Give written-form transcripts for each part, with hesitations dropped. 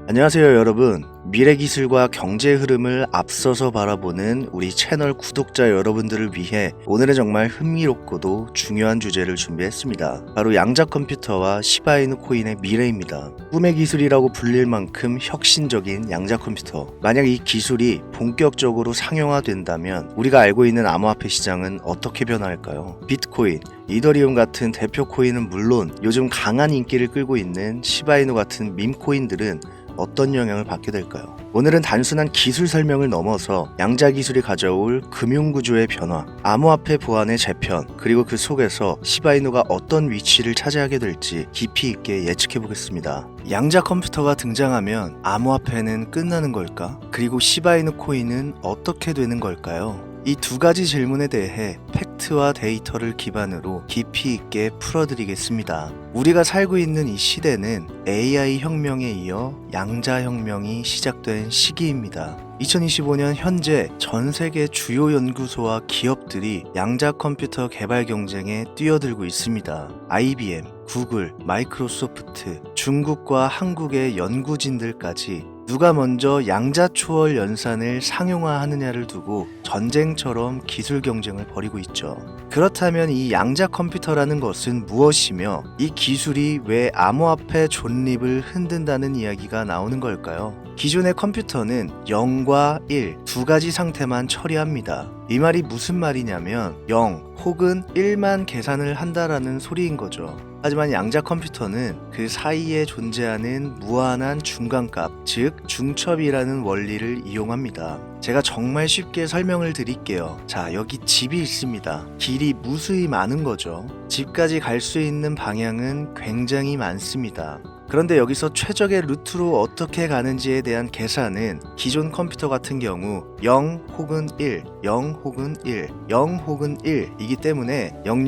안녕하세요 여러분. 미래기술과 경제 흐름을 앞서서 바라보는 우리 채널 구독자 여러분들을 위해 오늘은 정말 흥미롭고도 중요한 주제를 준비했습니다. 바로 양자 컴퓨터와 시바이누 코인의 미래입니다. 꿈의 기술이라고 불릴 만큼 혁신적인 양자 컴퓨터. 만약 이 기술이 본격적으로 상용화된다면 우리가 알고 있는 암호화폐 시장은 어떻게 변화할까요? 비트코인, 이더리움 같은 대표 코인은 물론 요즘 강한 인기를 끌고 있는 시바이누 같은 밈코인들은 어떤 영향을 받게 될까요? 오늘은 단순한 기술 설명을 넘어서 양자 기술이 가져올 금융구조의 변화, 암호화폐 보안의 재편, 그리고 그 속에서 시바이누가 어떤 위치를 차지하게 될지 깊이 있게 예측해 보겠습니다. 양자 컴퓨터가 등장하면 암호화폐는 끝나는 걸까? 그리고 시바이누 코인은 어떻게 되는 걸까요? 이 두 가지 질문에 대해 팩트와 데이터를 기반으로 깊이 있게 풀어드리겠습니다. 우리가 살고 있는 이 시대는 AI 혁명에 이어 양자 혁명이 시작된 시기입니다. 2025년 현재 전 세계 주요 연구소와 기업들이 양자 컴퓨터 개발 경쟁에 뛰어들고 있습니다. IBM, 구글, 마이크로소프트, 중국과 한국의 연구진들까지 누가 먼저 양자 초월 연산을 상용화하느냐를 두고 전쟁처럼 기술 경쟁을 벌이고 있죠. 그렇다면 이 양자 컴퓨터라는 것은 무엇이며 이 기술이 왜 암호화폐 존립을 흔든다는 이야기가 나오는 걸까요? 기존의 컴퓨터는 0과 1 두 가지 상태만 처리합니다. 이 말이 무슨 말이냐면 0 혹은 1만 계산을 한다라는 소리인 거죠. 하지만 양자 컴퓨터는 그 사이에 존재하는 무한한 중간값, 즉 중첩이라는 원리를 이용합니다. 제가 정말 쉽게 설명을 드릴게요. 자, 여기 집이 있습니다. 길이 무수히 많은 거죠. 집까지 갈 수 있는 방향은 굉장히 많습니다. 그런데 여기서 최적의 루트로 어떻게 가는지에 대한 계산은 기존 컴퓨터 같은 경우 0 혹은 1, 0 혹은 1, 0 혹은 1이기 때문에 000,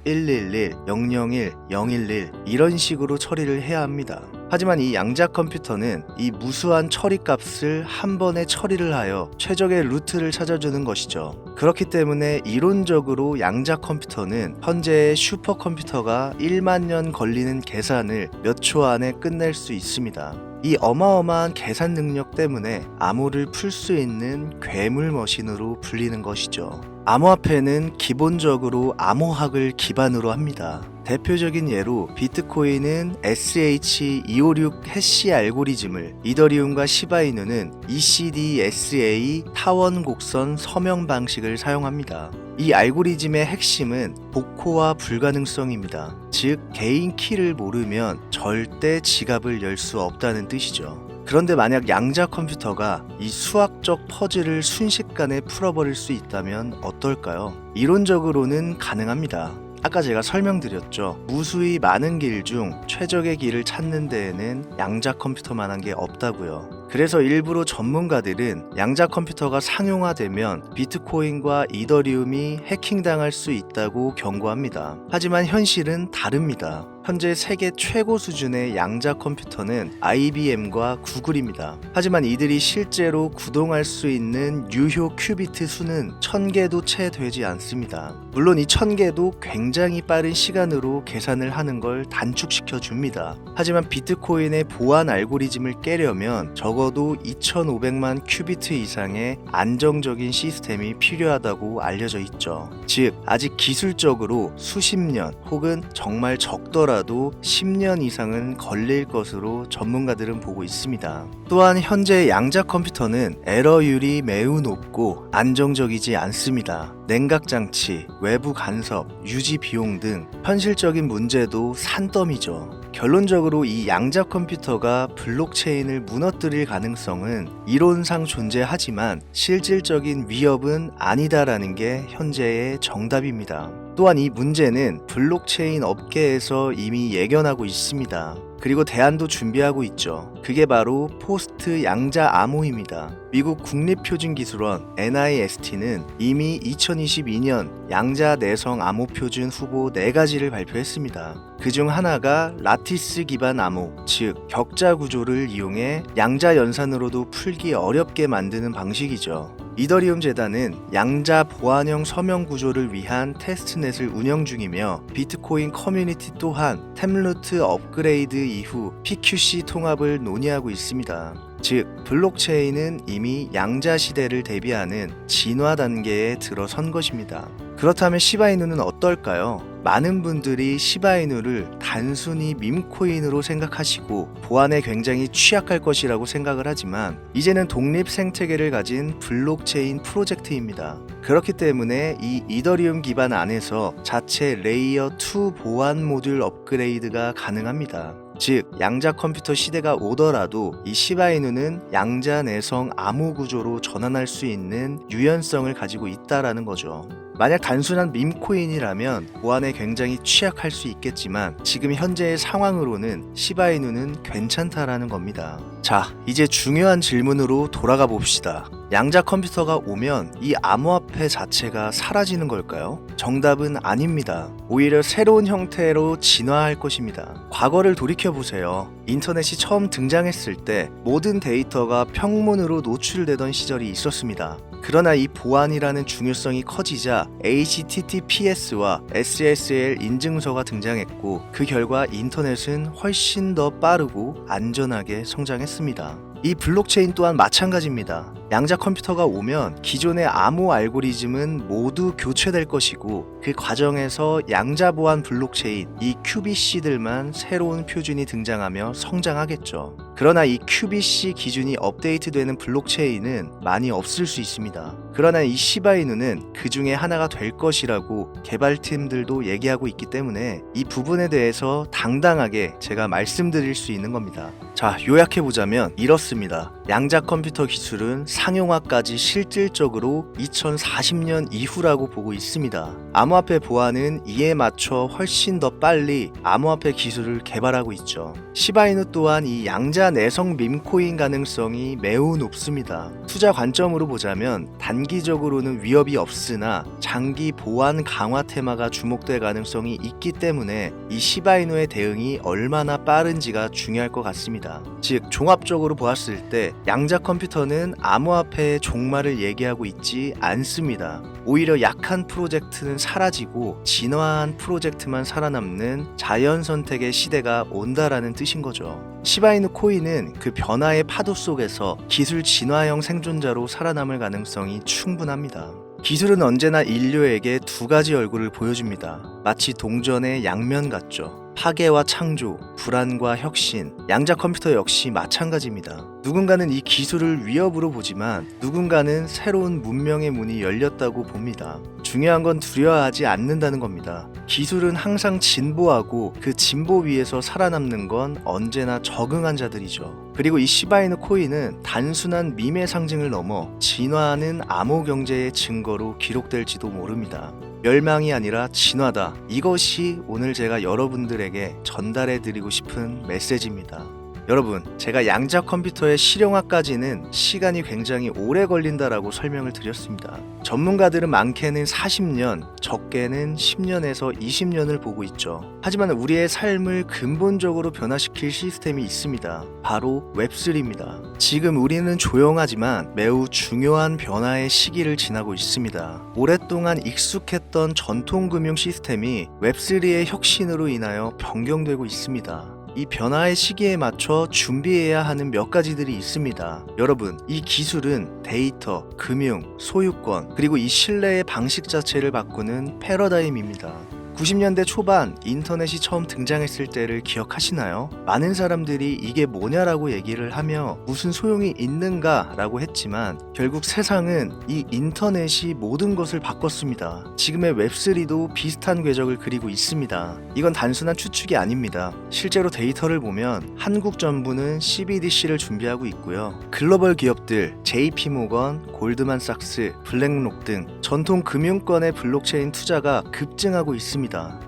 111, 001, 011 이런 식으로 처리를 해야 합니다. 하지만 이 양자 컴퓨터는 이 무수한 처리 값을 한 번에 처리를 하여 최적의 루트를 찾아주는 것이죠. 그렇기 때문에 이론적으로 양자 컴퓨터는 현재의 슈퍼컴퓨터가 1만 년 걸리는 계산을 몇 초 안에 끝낼 수 있습니다. 이 어마어마한 계산 능력 때문에 암호를 풀 수 있는 괴물 머신으로 불리는 것이죠. 암호화폐는 기본적으로 암호학을 기반으로 합니다. 대표적인 예로 비트코인은 SH256 해시 알고리즘을, 이더리움과 시바이누는 ECDSA 타원 곡선 서명 방식을 사용합니다. 이 알고리즘의 핵심은 복호화 불가능성입니다. 즉, 개인 키를 모르면 절대 지갑을 열 수 없다는 뜻이죠. 그런데 만약 양자 컴퓨터가 이 수학적 퍼즐을 순식간에 풀어버릴 수 있다면 어떨까요? 이론적으로는 가능합니다. 아까 제가 설명드렸죠. 무수히 많은 길 중 최적의 길을 찾는 데에는 양자 컴퓨터만한 게 없다고요. 그래서 일부러 전문가들은 양자 컴퓨터가 상용화되면 비트코인과 이더리움이 해킹당할 수 있다고 경고합니다. 하지만 현실은 다릅니다. 현재 세계 최고 수준의 양자 컴퓨터는 IBM과 구글입니다. 하지만 이들이 실제로 구동할 수 있는 유효 큐비트 수는 1000개도 채 되지 않습니다. 물론 이 1000개도 굉장히 빠른 시간으로 계산을 하는 걸 단축시켜 줍니다. 하지만 비트코인의 보안 알고리즘을 깨려면 적어도 2500만 큐비트 이상의 안정적인 시스템이 필요하다고 알려져 있죠. 즉, 아직 기술적으로 수십 년 혹은 정말 적더라도 10년 이상은 걸릴 것으로 전문가들은 보고 있습니다. 또한 현재 양자 컴퓨터는 에러율이 매우 높고 안정적이지 않습니다. 냉각장치, 외부 간섭, 유지 비용 등 현실적인 문제도 산더미죠. 결론적으로 이 양자 컴퓨터가 블록체인을 무너뜨릴 가능성은 이론상 존재하지만 실질적인 위협은 아니다라는 게 현재의 정답입니다. 또한 이 문제는 블록체인 업계에서 이미 예견하고 있습니다. 그리고 대안도 준비하고 있죠. 그게 바로 포스트 양자 암호입니다. 미국 국립표준기술원 NIST는 이미 2022년 양자 내성 암호 표준 후보 4가지를 발표했습니다. 그중 하나가 라티스 기반 암호, 즉 격자 구조를 이용해 양자 연산으로도 풀기 어렵게 만드는 방식이죠. 이더리움 재단은 양자 보안형 서명 구조를 위한 테스트넷을 운영 중이며 비트코인 커뮤니티 또한 템루트 업그레이드 이후 PQC 통합을 논의 논의하고 있습니다. 즉, 블록체인은 이미 양자 시대를 대비하는 진화 단계에 들어선 것입니다. 그렇다면 시바이누는 어떨까요? 많은 분들이 시바이누를 단순히 밈코인으로 생각하시고 보안에 굉장히 취약할 것이라고 생각을 하지만 이제는 독립 생태계를 가진 블록체인 프로젝트입니다. 그렇기 때문에 이 이더리움 기반 안에서 자체 레이어 2 보안 모듈 업그레이드가 가능합니다. 즉, 양자 컴퓨터 시대가 오더라도 이 시바이누는 양자 내성 암호 구조로 전환할 수 있는 유연성을 가지고 있다라는 거죠. 만약 단순한 밈코인이라면 보안에 굉장히 취약할 수 있겠지만 지금 현재의 상황으로는 시바이누는 괜찮다라는 겁니다. 자, 이제 중요한 질문으로 돌아가 봅시다. 양자 컴퓨터가 오면 이 암호화폐 자체가 사라지는 걸까요? 정답은 아닙니다. 오히려 새로운 형태로 진화할 것입니다. 과거를 돌이켜보세요. 인터넷이 처음 등장했을 때 모든 데이터가 평문으로 노출되던 시절이 있었습니다. 그러나 이 보안이라는 중요성이 커지자 HTTPS와 SSL 인증서가 등장했고 그 결과 인터넷은 훨씬 더 빠르고 안전하게 성장했습니다. 이 블록체인 또한 마찬가지입니다. 양자 컴퓨터가 오면 기존의 암호 알고리즘은 모두 교체될 것이고 그 과정에서 양자 보안 블록체인, 이 QBC들만 새로운 표준이 등장하며 성장하겠죠. 그러나 이 QBC 기준이 업데이트되는 블록체인은 많이 없을 수 있습니다. 그러나 이 시바이누는 그 중에 하나가 될 것이라고 개발팀들도 얘기하고 있기 때문에 이 부분에 대해서 당당하게 제가 말씀드릴 수 있는 겁니다. 자, 요약해보자면 이렇습니다. 양자 컴퓨터 기술은 상용화까지 실질적으로 2040년 이후라고 보고 있습니다. 암호화폐 보안은 이에 맞춰 훨씬 더 빨리 암호화폐 기술을 개발하고 있죠. 시바이누 또한 이 양자 내성 밈코인 가능성이 매우 높습니다. 투자 관점으로 보자면 단기적으로는 위협이 없으나 장기 보안 강화 테마가 주목될 가능성이 있기 때문에 이 시바이누의 대응이 얼마나 빠른지가 중요할 것 같습니다. 즉, 종합적으로 보았을 때 양자 컴퓨터는 암호화폐의 종말을 얘기하고 있지 않습니다. 오히려 약한 프로젝트는 사라지고 진화한 프로젝트만 살아남는 자연 선택의 시대가 온다라는 뜻인 거죠. 시바이누 코인은 그 변화의 파도 속에서 기술 진화형 생존자로 살아남을 가능성이 충분합니다. 기술은 언제나 인류에게 두 가지 얼굴을 보여줍니다. 마치 동전의 양면 같죠. 파괴와 창조, 불안과 혁신, 양자 컴퓨터 역시 마찬가지입니다. 누군가는 이 기술을 위협으로 보지만 누군가는 새로운 문명의 문이 열렸다고 봅니다. 중요한 건 두려워하지 않는다는 겁니다. 기술은 항상 진보하고 그 진보 위에서 살아남는 건 언제나 적응한 자들이죠. 그리고 이 시바이누 코인은 단순한 밈의 상징을 넘어 진화하는 암호 경제의 증거로 기록될지도 모릅니다. 멸망이 아니라 진화다. 이것이 오늘 제가 여러분들에게 전달해드리고 싶은 메시지입니다. 여러분, 제가 양자 컴퓨터의 실용화까지는 시간이 굉장히 오래 걸린다라고 설명을 드렸습니다. 전문가들은 많게는 40년, 적게는 10년에서 20년을 보고 있죠. 하지만 우리의 삶을 근본적으로 변화시킬 시스템이 있습니다. 바로 웹3입니다. 지금 우리는 조용하지만 매우 중요한 변화의 시기를 지나고 있습니다. 오랫동안 익숙했던 전통금융 시스템이 웹3의 혁신으로 인하여 변경되고 있습니다. 이 변화의 시기에 맞춰 준비해야 하는 몇 가지들이 있습니다. 여러분, 이 기술은 데이터, 금융, 소유권, 그리고 이 신뢰의 방식 자체를 바꾸는 패러다임입니다. 90년대 초반 인터넷이 처음 등장했을 때를 기억하시나요? 많은 사람들이 이게 뭐냐라고 얘기를 하며 무슨 소용이 있는가 라고 했지만 결국 세상은 이 인터넷이 모든 것을 바꿨습니다. 지금의 웹3도 비슷한 궤적을 그리고 있습니다. 이건 단순한 추측이 아닙니다. 실제로 데이터를 보면 한국 정부는 CBDC를 준비하고 있고요. 글로벌 기업들 JP모건, 골드만삭스, 블랙록 등 전통 금융권의 블록체인 투자가 급증하고 있습니다.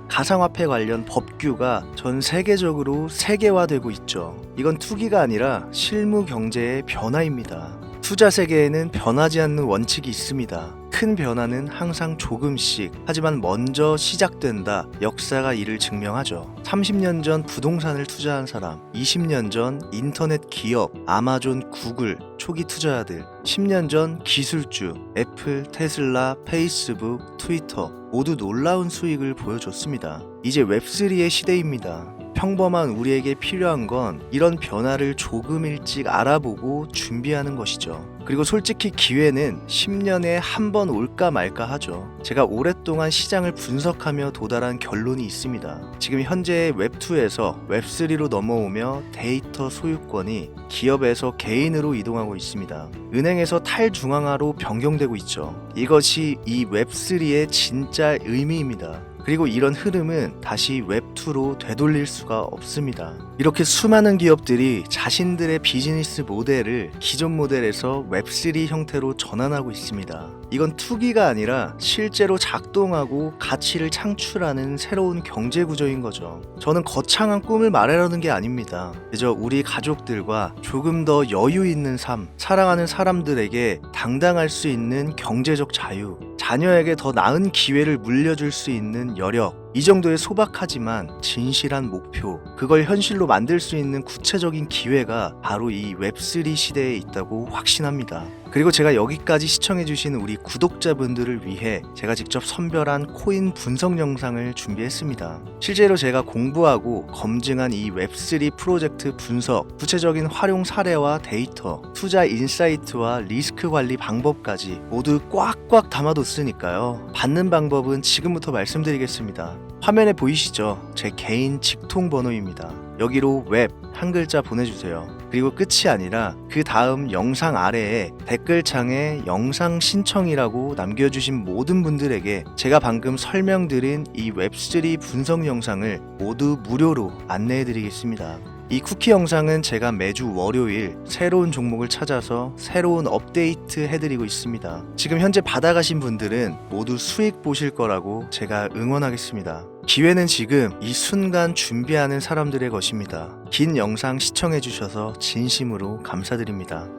가상화폐 관련 법규가 전 세계적으로 세계화되고 있죠. 이건 투기가 아니라 실무 경제의 변화입니다. 투자 세계에는 변하지 않는 원칙이 있습니다. 큰 변화는 항상 조금씩, 하지만 먼저 시작된다. 역사가 이를 증명하죠. 30년 전 부동산을 투자한 사람, 20년 전 인터넷 기업, 아마존, 구글, 초기 투자자들, 10년 전 기술주, 애플, 테슬라, 페이스북, 트위터 모두 놀라운 수익을 보여줬습니다. 이제 웹3의 시대입니다. 평범한 우리에게 필요한 건 이런 변화를 조금 일찍 알아보고 준비하는 것이죠. 그리고 솔직히 기회는 10년에 한 번 올까 말까 하죠. 제가 오랫동안 시장을 분석하며 도달한 결론이 있습니다. 지금 현재 웹2에서 웹3로 넘어오며 데이터 소유권이 기업에서 개인으로 이동하고 있습니다. 은행에서 탈중앙화로 변경되고 있죠. 이것이 이 웹3의 진짜 의미입니다. 그리고 이런 흐름은 다시 웹2로 되돌릴 수가 없습니다. 이렇게 수많은 기업들이 자신들의 비즈니스 모델을 기존 모델에서 웹3 형태로 전환하고 있습니다. 이건 투기가 아니라 실제로 작동하고 가치를 창출하는 새로운 경제 구조인 거죠. 저는 거창한 꿈을 말하려는 게 아닙니다. 그저 우리 가족들과 조금 더 여유 있는 삶, 사랑하는 사람들에게 당당할 수 있는 경제적 자유, 자녀에게 더 나은 기회를 물려줄 수 있는 여력, 이 정도의 소박하지만 진실한 목표, 그걸 현실로 만들 수 있는 구체적인 기회가 바로 이 웹3 시대에 있다고 확신합니다. 그리고 제가 여기까지 시청해주신 우리 구독자분들을 위해 제가 직접 선별한 코인 분석 영상을 준비했습니다. 실제로 제가 공부하고 검증한 이 웹3 프로젝트 분석, 구체적인 활용 사례와 데이터, 투자 인사이트와 리스크 관리 방법까지 모두 꽉꽉 담아뒀으니까요. 받는 방법은 지금부터 말씀드리겠습니다. 화면에 보이시죠? 제 개인 직통 번호입니다. 여기로 웹 한 글자 보내주세요. 그리고 끝이 아니라 그 다음 영상 아래에 댓글창에 영상 신청이라고 남겨주신 모든 분들에게 제가 방금 설명드린 이 웹3 분석 영상을 모두 무료로 안내해드리겠습니다. 이 쿠키 영상은 제가 매주 월요일 새로운 종목을 찾아서 새로운 업데이트 해드리고 있습니다. 지금 현재 받아가신 분들은 모두 수익 보실 거라고 제가 응원하겠습니다. 기회는 지금 이 순간 준비하는 사람들의 것입니다. 긴 영상 시청해주셔서 진심으로 감사드립니다.